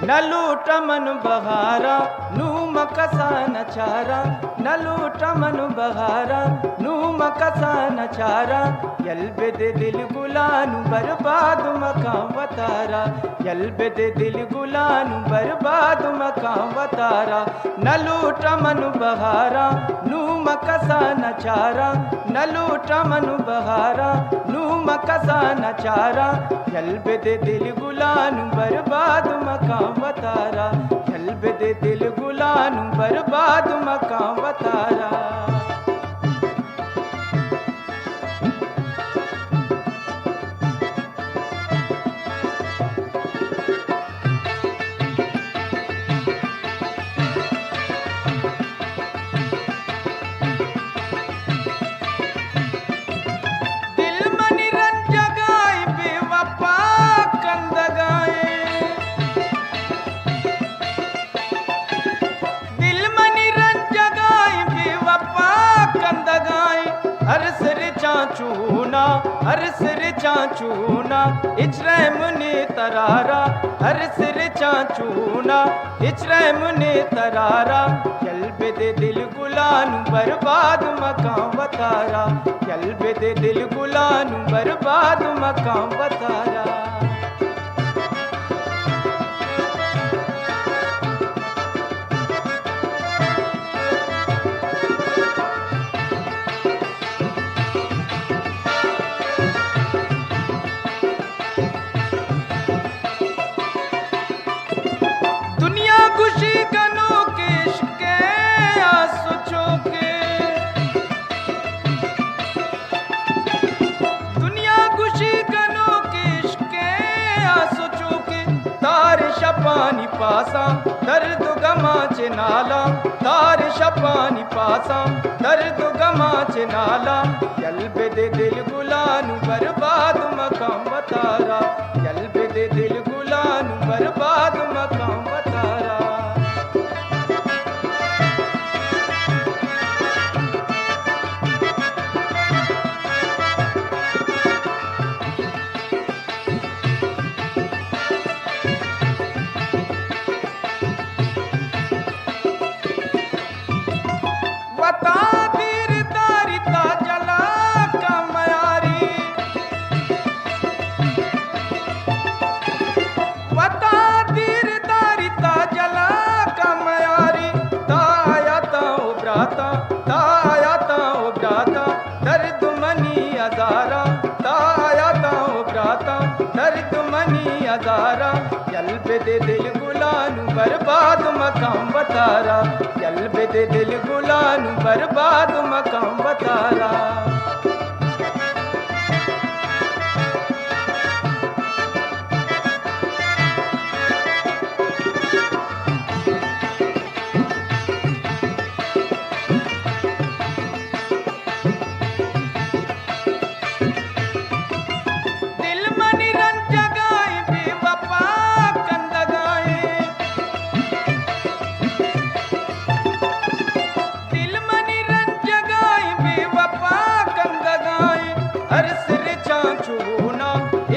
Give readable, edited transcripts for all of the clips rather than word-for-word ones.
न लूट मन बहारा नू मकसा नचारा, न लूट मन बहारा नू मकसा नचारा, यल्बे दे दिल गुलानु बर्बाद मकाम वतारा, यल्बे दे दिल गुलानु बर्बाद मकाम वतारा, न लूट मन बहारा नू मकसा नचारा, न लूट मन बहारा नू मकसा नचारा, यल्बे दे दिल गुलानु बर्बाद मकाम वतारा, यल्बे दे दिल गुलानु बर्बाद मकाम वतारा। हर सिर चाचूना, हर सिर चाचूना इचरे मुनि तरारा, हर सिर चाचूना इचरे मुनि तरारा, यल्बे दे दिल गुलानु बर्बाद मकाम वतारा, यल्बे दे दिल गुलानु बर्बाद मकाम वतारा। शपानी पासा दर्द गमा चे नाला, तार शपानी पासा दर्द गमा चे नाला, यल्बे दे दिल गुलानु बर्बाद मकाम वतारा, यल्बे दे दिल गुलानु बर्बाद मकाम वतारा। दर्द मनी अजारा ताया ताओ ब्राता, दर्द मनी अजारा, यल्बे दे दिल गुलानु बर्बाद मकाम वतारा, यल्बे दे दिल गुलानु बर्बाद मकाम वतारा। हर सिर चाचूना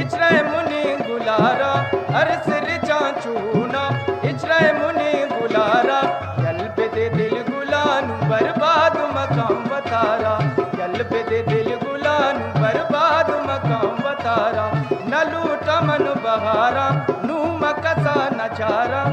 इचरे मुनि गुलारा, हर सिर चाचूना इचरे मुनि गुलारा, यल्बे दे दिल गुलानु बर्बाद मकाम वतारा, यल्बे दे दिल गुलानु बर्बाद मकाम वतारा, न लूट मन बहारा नू मकसा नचारा,